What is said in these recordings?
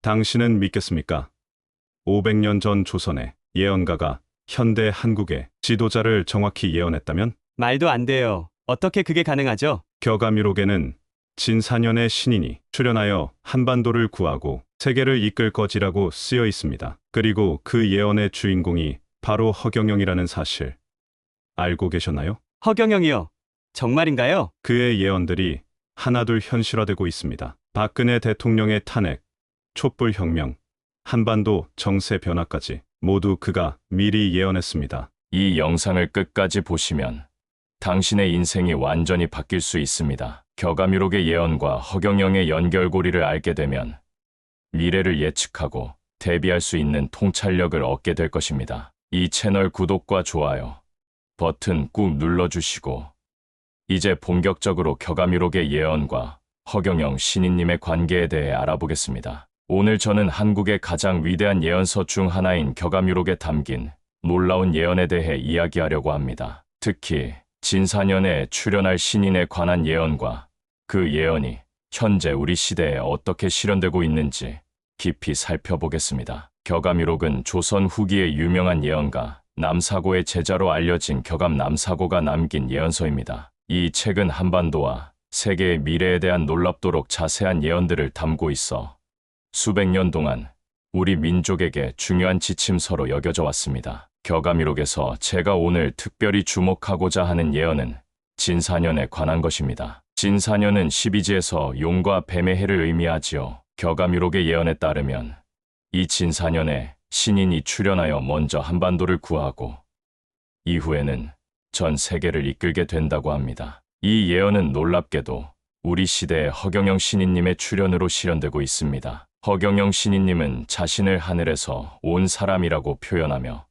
당신은 믿겠습니까? 500년 전 조선의 예언가가 현대 한국의 지도자를 정확히 예언했다면 말도 안 돼요. 어떻게 그게 가능하죠? 격아미록에는 진사년의 신인이 출현하여 한반도를 구하고 세계를 이끌 것이라고 쓰여 있습니다. 그리고 그 예언의 주인공이 바로 허경영이라는 사실 알고 계셨나요? 허경영이요. 정말인가요? 그의 예언들이 하나둘 현실화되고 있습니다. 박근혜 대통령의 탄핵, 촛불혁명, 한반도 정세 변화까지 모두 그가 미리 예언했습니다. 이 영상을 끝까지 보시면 당신의 인생이 완전히 바뀔 수 있습니다. 격아미록의 예언과 허경영의 연결고리를 알게 되면 미래를 예측하고 대비할 수 있는 통찰력을 얻게 될 것입니다. 이 채널 구독과 좋아요 버튼 꾹 눌러주시고 이제 본격적으로 격아미록의 예언과 허경영 신인님의 관계에 대해 알아보겠습니다. 오늘 저는 한국의 가장 위대한 예언서 중 하나인 격아미록에 담긴 놀라운 예언에 대해 이야기하려고 합니다. 특히 진사년에 출현할 신인에 관한 예언과 그 예언이 현재 우리 시대에 어떻게 실현되고 있는지 깊이 살펴보겠습니다. 격아미록은 조선 후기의 유명한 예언가 남사고의 제자로 알려진 격암 남사고가 남긴 예언서입니다. 이 책은 한반도와 세계의 미래에 대한 놀랍도록 자세한 예언들을 담고 있어 수백 년 동안 우리 민족에게 중요한 지침서로 여겨져 왔습니다. 격아미록에서 제가 오늘 특별히 주목하고자 하는 예언은 진사년에 관한 것입니다. 진사년은 12지에서 용과 뱀의 해를 의미하지요. 격아미록의 예언에 따르면 이 진사년에 신인이 출현하여 먼저 한반도를 구하고 이후에는 전 세계를 이끌게 된다고 합니다. 이 예언은 놀랍게도 우리 시대의 허경영 신인님의 출현으로 실현되고 있습니다. 허경영 신인님은 자신을 하늘에서 온 사람이라고 표현하며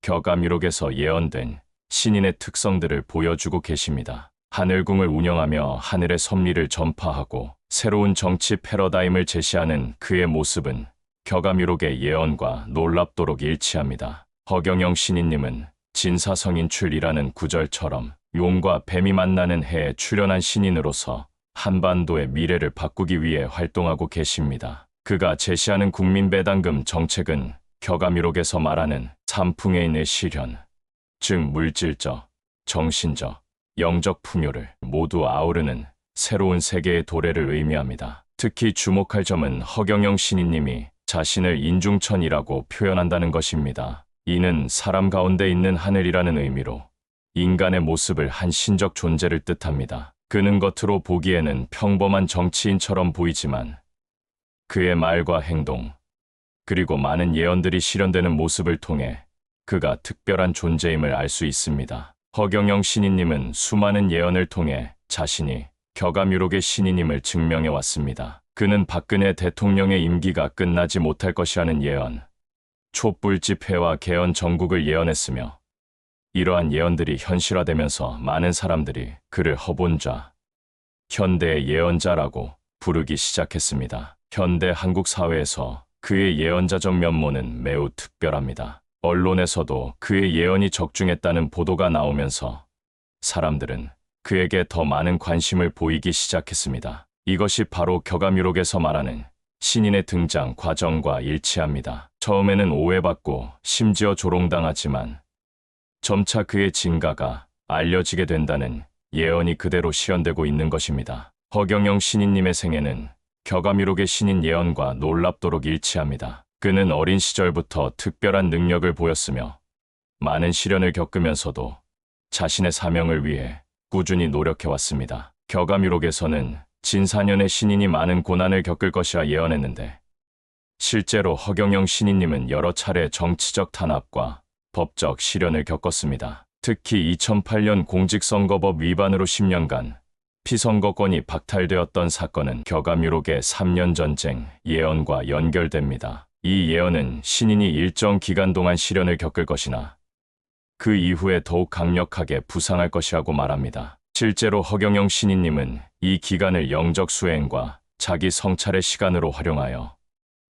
격아미록에서 예언된 신인의 특성들을 보여주고 계십니다. 하늘궁을 운영하며 하늘의 섭리를 전파하고 새로운 정치 패러다임을 제시하는 그의 모습은 격아미록의 예언과 놀랍도록 일치합니다. 허경영 신인님은 진사성인출이라는 구절처럼 용과 뱀이 만나는 해에 출현한 신인으로서 한반도의 미래를 바꾸기 위해 활동하고 계십니다. 그가 제시하는 국민배당금 정책은 격아미록에서 말하는 삼풍의인의 실현, 즉 물질적, 정신적, 영적 풍요를 모두 아우르는 새로운 세계의 도래를 의미합니다. 특히 주목할 점은 허경영 신인님이 자신을 인중천이라고 표현한다는 것입니다. 이는 사람 가운데 있는 하늘이라는 의미로 인간의 모습을 한 신적 존재를 뜻합니다. 그는 겉으로 보기에는 평범한 정치인처럼 보이지만 그의 말과 행동, 그리고 많은 예언들이 실현되는 모습을 통해 그가 특별한 존재임을 알 수 있습니다. 허경영 신인님은 수많은 예언을 통해 자신이 격아미록의 신인임을 증명해 왔습니다. 그는 박근혜 대통령의 임기가 끝나지 못할 것이라는 예언, 촛불 집회와 개헌 정국을 예언했으며 이러한 예언들이 현실화되면서 많은 사람들이 그를 허본자, 현대의 예언자라고 부르기 시작했습니다. 현대 한국 사회에서 그의 예언자적 면모는 매우 특별합니다. 언론에서도 그의 예언이 적중했다는 보도가 나오면서 사람들은 그에게 더 많은 관심을 보이기 시작했습니다. 이것이 바로 격아미록에서 말하는 신인의 등장 과정과 일치합니다. 처음에는 오해받고 심지어 조롱당하지만 점차 그의 진가가 알려지게 된다는 예언이 그대로 실현되고 있는 것입니다. 허경영 신인님의 생애는 격아미록의 신인 예언과 놀랍도록 일치합니다. 그는 어린 시절부터 특별한 능력을 보였으며 많은 시련을 겪으면서도 자신의 사명을 위해 꾸준히 노력해왔습니다. 격아미록에서는 진사년의 신인이 많은 고난을 겪을 것이라 예언했는데 실제로 허경영 신인님은 여러 차례 정치적 탄압과 법적 시련을 겪었습니다. 특히 2008년 공직선거법 위반으로 10년간 피선거권이 박탈되었던 사건은 격아미록의 3년 전쟁 예언과 연결됩니다. 이 예언은 신인이 일정 기간 동안 시련을 겪을 것이나 그 이후에 더욱 강력하게 부상할 것이라고 말합니다. 실제로 허경영 신인님은 이 기간을 영적 수행과 자기 성찰의 시간으로 활용하여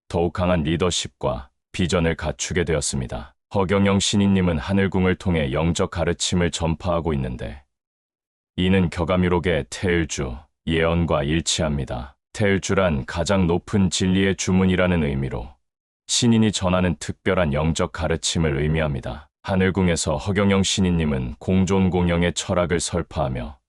더욱 강한 리더십과 비전을 갖추게 되었습니다. 허경영 신인님은 하늘궁을 통해 영적 가르침을 전파하고 있는데 이는 격아미록의 태일주 예언과 일치합니다. 테일주란 가장 높은 진리의 주문이라는 의미로 신인이 전하는 특별한 영적 가르침을 의미합니다. 하늘궁에서 허경영 신인님은 공존공영의 철학을 설파하며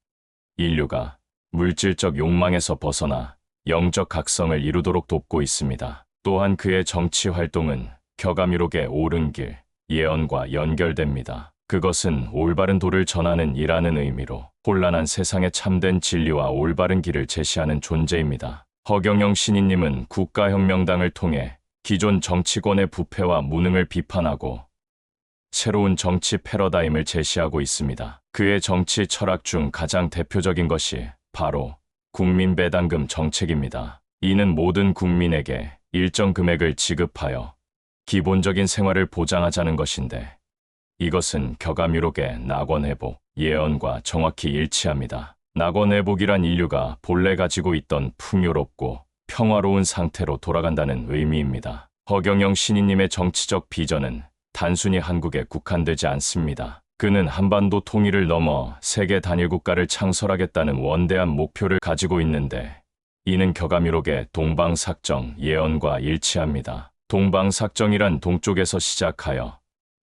인류가 물질적 욕망에서 벗어나 영적 각성을 이루도록 돕고 있습니다. 또한 그의 정치 활동은 격암유록의 옳은 길, 예언과 연결됩니다. 그것은 올바른 도를 전하는 이라는 의미로 혼란한 세상에 참된 진리와 올바른 길을 제시하는 존재입니다. 허경영 신인님은 국가혁명당을 통해 기존 정치권의 부패와 무능을 비판하고 새로운 정치 패러다임을 제시하고 있습니다. 그의 정치 철학 중 가장 대표적인 것이 바로 국민배당금 정책입니다. 이는 모든 국민에게 일정 금액을 지급하여 기본적인 생활을 보장하자는 것인데 이것은 격암유록의 낙원회복, 예언과 정확히 일치합니다. 낙원회복이란 인류가 본래 가지고 있던 풍요롭고 평화로운 상태로 돌아간다는 의미입니다. 허경영 신인님의 정치적 비전은 단순히 한국에 국한되지 않습니다. 그는 한반도 통일을 넘어 세계 단일 국가를 창설하겠다는 원대한 목표를 가지고 있는데 이는 격암유록의 동방삭정 예언과 일치합니다. 동방삭정이란 동쪽에서 시작하여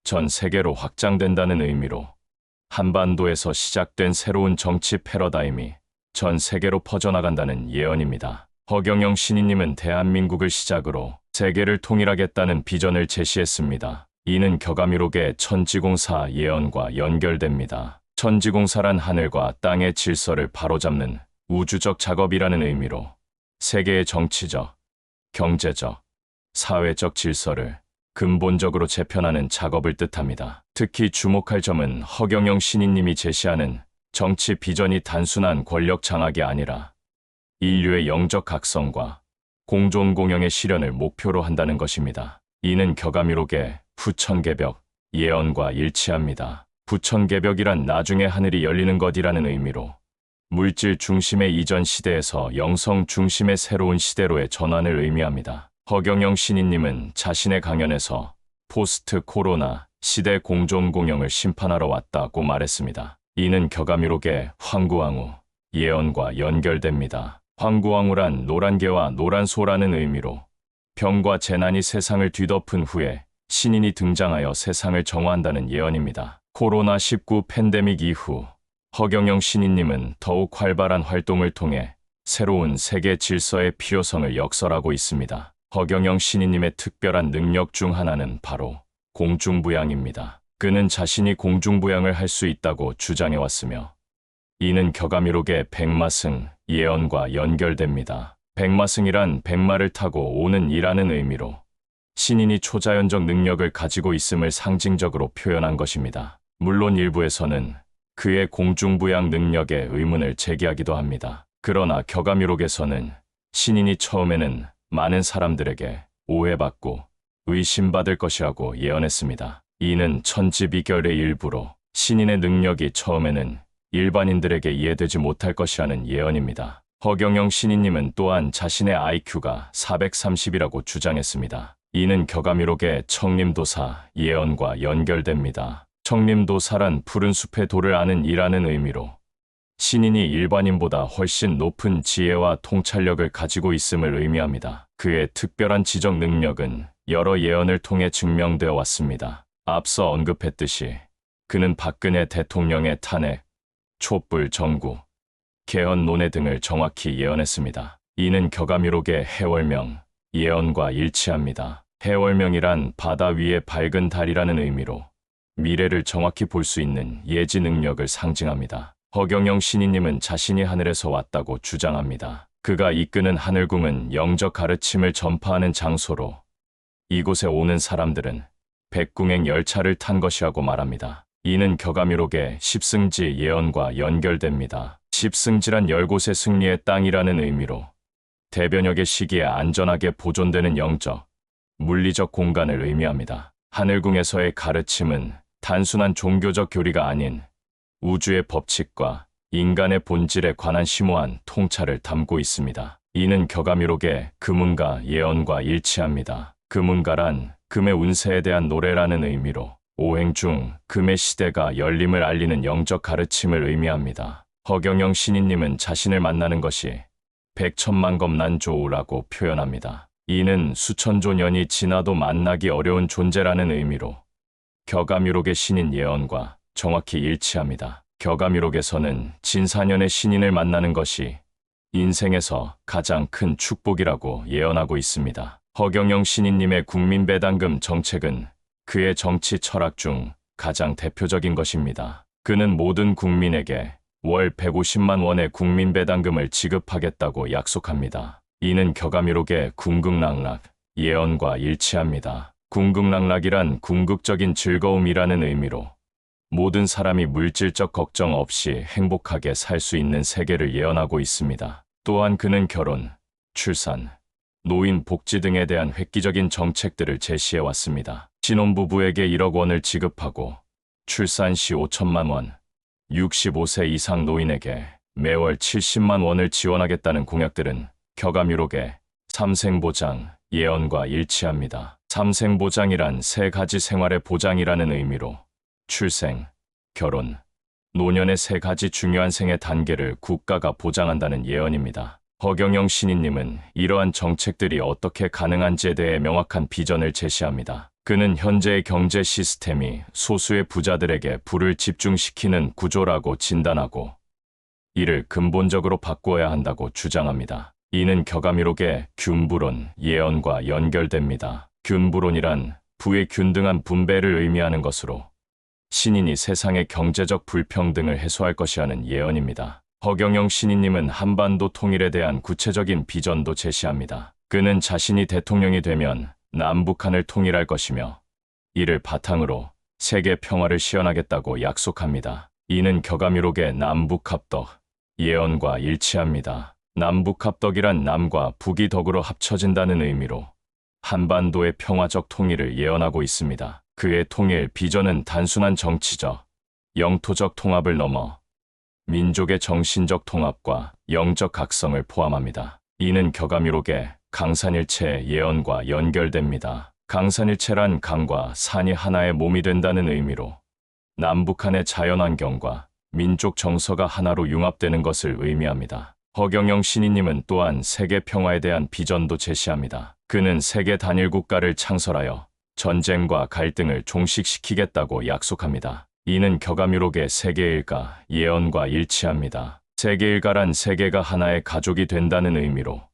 전 세계로 확장된다는 의미로 한반도에서 시작된 새로운 정치 패러다임이 전 세계로 퍼져나간다는 예언입니다. 허경영 신인님은 대한민국을 시작으로 세계를 통일하겠다는 비전을 제시했습니다. 이는 격암유록의 천지공사 예언과 연결됩니다. 천지공사란 하늘과 땅의 질서를 바로잡는 우주적 작업이라는 의미로 세계의 정치적, 경제적, 사회적 질서를 근본적으로 재편하는 작업을 뜻합니다. 특히 주목할 점은 허경영 신인님이 제시하는 정치 비전이 단순한 권력 장악이 아니라 인류의 영적 각성과 공존공영의 실현을 목표로 한다는 것입니다. 이는 격암유록의 부천개벽 예언과 일치합니다. 부천개벽이란 나중에 하늘이 열리는 것이라는 의미로 물질 중심의 이전 시대에서 영성 중심의 새로운 시대로의 전환을 의미합니다. 허경영 신인님은 자신의 강연에서 포스트 코로나 시대 공존공영을 심판하러 왔다고 말했습니다. 이는 격암유록의 황구왕후 예언과 연결됩니다. 황구왕후란 노란개와 노란소라는 의미로 병과 재난이 세상을 뒤덮은 후에 신인이 등장하여 세상을 정화한다는 예언입니다. 코로나19 팬데믹 이후 허경영 신인님은 더욱 활발한 활동을 통해 새로운 세계 질서의 필요성을 역설하고 있습니다. 허경영 신인님의 특별한 능력 중 하나는 바로 공중부양입니다. 그는 자신이 공중부양을 할 수 있다고 주장해왔으며 이는 격암유록의 백마승 예언과 연결됩니다. 백마승이란 백마를 타고 오는 이라는 의미로 신인이 초자연적 능력을 가지고 있음을 상징적으로 표현한 것입니다. 물론 일부에서는 그의 공중부양 능력에 의문을 제기하기도 합니다. 그러나 격암유록에서는 신인이 처음에는 많은 사람들에게 오해받고 의심받을 것이라고 예언했습니다. 이는 천지비결의 일부로 신인의 능력이 처음에는 일반인들에게 이해되지 못할 것이라는 예언입니다. 허경영 신인님은 또한 자신의 IQ가 430이라고 주장했습니다. 이는 격암유록의 청림도사 예언과 연결됩니다. 청림도사란 푸른 숲의 도를 아는 이라는 의미로 신인이 일반인보다 훨씬 높은 지혜와 통찰력을 가지고 있음을 의미합니다. 그의 특별한 지적 능력은 여러 예언을 통해 증명되어 왔습니다. 앞서 언급했듯이 그는 박근혜 대통령의 탄핵, 촛불 정구, 개헌 논의 등을 정확히 예언했습니다. 이는 격암유록의 해월명, 예언과 일치합니다. 해월명이란 바다 위의 밝은 달이라는 의미로 미래를 정확히 볼 수 있는 예지 능력을 상징합니다. 허경영 신인님은 자신이 하늘에서 왔다고 주장합니다. 그가 이끄는 하늘궁은 영적 가르침을 전파하는 장소로 이곳에 오는 사람들은 백궁행 열차를 탄 것이라고 말합니다. 이는 격암유록의 십승지 예언과 연결됩니다. 십승지란 10곳의 승리의 땅이라는 의미로 대변역의 시기에 안전하게 보존되는 영적, 물리적 공간을 의미합니다. 하늘궁에서의 가르침은 단순한 종교적 교리가 아닌 우주의 법칙과 인간의 본질에 관한 심오한 통찰을 담고 있습니다. 이는 격암유록의 금운가 예언과 일치합니다. 금운가란 금의 운세에 대한 노래라는 의미로 오행 중 금의 시대가 열림을 알리는 영적 가르침을 의미합니다. 허경영 신인님은 자신을 만나는 것이 백천만 겁난조우라고 표현합니다. 이는 수천조 년이 지나도 만나기 어려운 존재라는 의미로 격암유록의 신인 예언과 정확히 일치합니다. 격암유록에서는 진사년의 신인을 만나는 것이 인생에서 가장 큰 축복이라고 예언하고 있습니다. 허경영 신인님의 국민배당금 정책은 그의 정치 철학 중 가장 대표적인 것입니다. 그는 모든 국민에게 월 150만 원의 국민배당금을 지급하겠다고 약속합니다. 이는 격암유록의 궁극락락 예언과 일치합니다. 궁극락락이란 궁극적인 즐거움이라는 의미로 모든 사람이 물질적 걱정 없이 행복하게 살 수 있는 세계를 예언하고 있습니다. 또한 그는 결혼, 출산, 노인 복지 등에 대한 획기적인 정책들을 제시해 왔습니다. 신혼부부에게 1억 원을 지급하고 출산 시 5천만 원, 65세 이상 노인에게 매월 70만 원을 지원하겠다는 공약들은 격암유록의 삼생보장 예언과 일치합니다. 삼생보장이란 세 가지 생활의 보장이라는 의미로 출생, 결혼, 노년의 세 가지 중요한 생애 단계를 국가가 보장한다는 예언입니다. 허경영 신인님은 이러한 정책들이 어떻게 가능한지에 대해 명확한 비전을 제시합니다. 그는 현재의 경제 시스템이 소수의 부자들에게 부를 집중시키는 구조라고 진단하고 이를 근본적으로 바꾸어야 한다고 주장합니다. 이는 격암유록의 균부론 예언과 연결됩니다. 균부론이란 부의 균등한 분배를 의미하는 것으로 신인이 세상의 경제적 불평등을 해소할 것이라는 예언입니다. 허경영 신인님은 한반도 통일에 대한 구체적인 비전도 제시합니다. 그는 자신이 대통령이 되면 남북한을 통일할 것이며 이를 바탕으로 세계 평화를 시현하겠다고 약속합니다. 이는 격암유록의 남북합덕 예언과 일치합니다. 남북합덕이란 남과 북이 덕으로 합쳐진다는 의미로 한반도의 평화적 통일을 예언하고 있습니다. 그의 통일 비전은 단순한 정치적, 영토적 통합을 넘어 민족의 정신적 통합과 영적 각성을 포함합니다. 이는 격암유록의 강산일체 예언과 연결됩니다. 강산일체란 강과 산이 하나의 몸이 된다는 의미로 남북한의 자연환경과 민족 정서가 하나로 융합되는 것을 의미합니다. 허경영 신인님은 또한 세계 평화에 대한 비전도 제시합니다. 그는 세계 단일 국가를 창설하여 전쟁과 갈등을 종식시키겠다고 약속합니다. 이는 격암유록의 세계일가 예언과 일치합니다. 세계일가란 세계가 하나의 가족이 된다는 의미로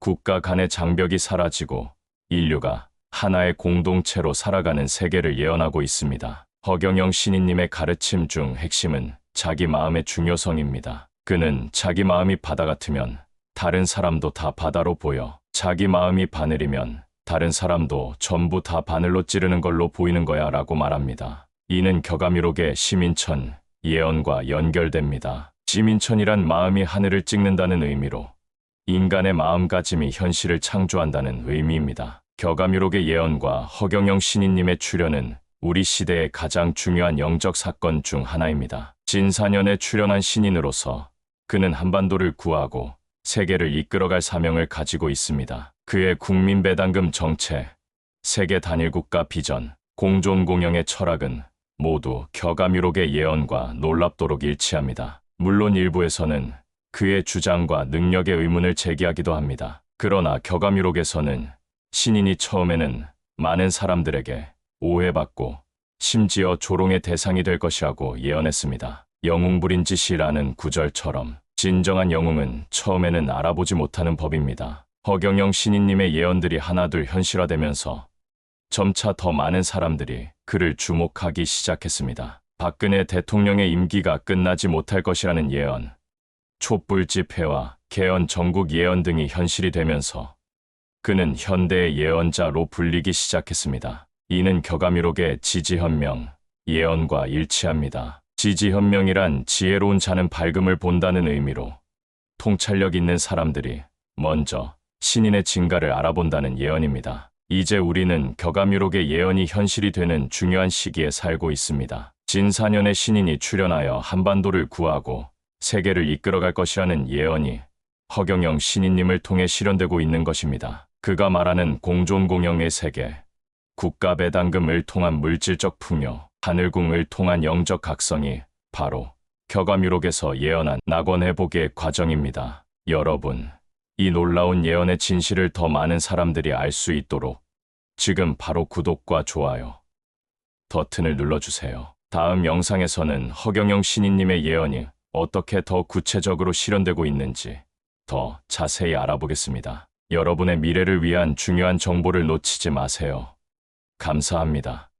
국가 간의 장벽이 사라지고 인류가 하나의 공동체로 살아가는 세계를 예언하고 있습니다. 허경영 신인님의 가르침 중 핵심은 자기 마음의 중요성입니다. 그는 자기 마음이 바다 같으면 다른 사람도 다 바다로 보여 자기 마음이 바늘이면 다른 사람도 전부 다 바늘로 찌르는 걸로 보이는 거야 라고 말합니다. 이는 격암유록의 시민천 예언과 연결됩니다. 시민천이란 마음이 하늘을 찍는다는 의미로 인간의 마음가짐이 현실을 창조한다는 의미입니다. 격암유록의 예언과 허경영 신인님의 출연은 우리 시대의 가장 중요한 영적 사건 중 하나입니다. 진사년에 출연한 신인으로서 그는 한반도를 구하고 세계를 이끌어갈 사명을 가지고 있습니다. 그의 국민배당금 정책, 세계 단일국가 비전, 공존공영의 철학은 모두 격암유록의 예언과 놀랍도록 일치합니다. 물론 일부에서는 그의 주장과 능력의 의문을 제기하기도 합니다. 그러나 격암유록에서는 신인이 처음에는 많은 사람들에게 오해받고 심지어 조롱의 대상이 될 것이라고 예언했습니다. 영웅부린 짓이라는 구절처럼 진정한 영웅은 처음에는 알아보지 못하는 법입니다. 허경영 신인님의 예언들이 하나둘 현실화되면서 점차 더 많은 사람들이 그를 주목하기 시작했습니다. 박근혜 대통령의 임기가 끝나지 못할 것이라는 예언, 촛불 집회와 개헌 전국 예언 등이 현실이 되면서 그는 현대의 예언자로 불리기 시작했습니다. 이는 격암유록의 지지현명, 예언과 일치합니다. 지지현명이란 지혜로운 자는 밝음을 본다는 의미로 통찰력 있는 사람들이 먼저 신인의 진가를 알아본다는 예언입니다. 이제 우리는 격암유록의 예언이 현실이 되는 중요한 시기에 살고 있습니다. 진사년의 신인이 출연하여 한반도를 구하고 세계를 이끌어갈 것이라는 예언이 허경영 신인님을 통해 실현되고 있는 것입니다. 그가 말하는 공존공영의 세계, 국가배당금을 통한 물질적 풍요, 하늘궁을 통한 영적 각성이 바로 격암유록에서 예언한 낙원회복의 과정입니다. 여러분, 이 놀라운 예언의 진실을 더 많은 사람들이 알 수 있도록 지금 바로 구독과 좋아요 버튼을 눌러주세요. 다음 영상에서는 허경영 신인님의 예언이 어떻게 더 구체적으로 실현되고 있는지 더 자세히 알아보겠습니다. 여러분의 미래를 위한 중요한 정보를 놓치지 마세요. 감사합니다.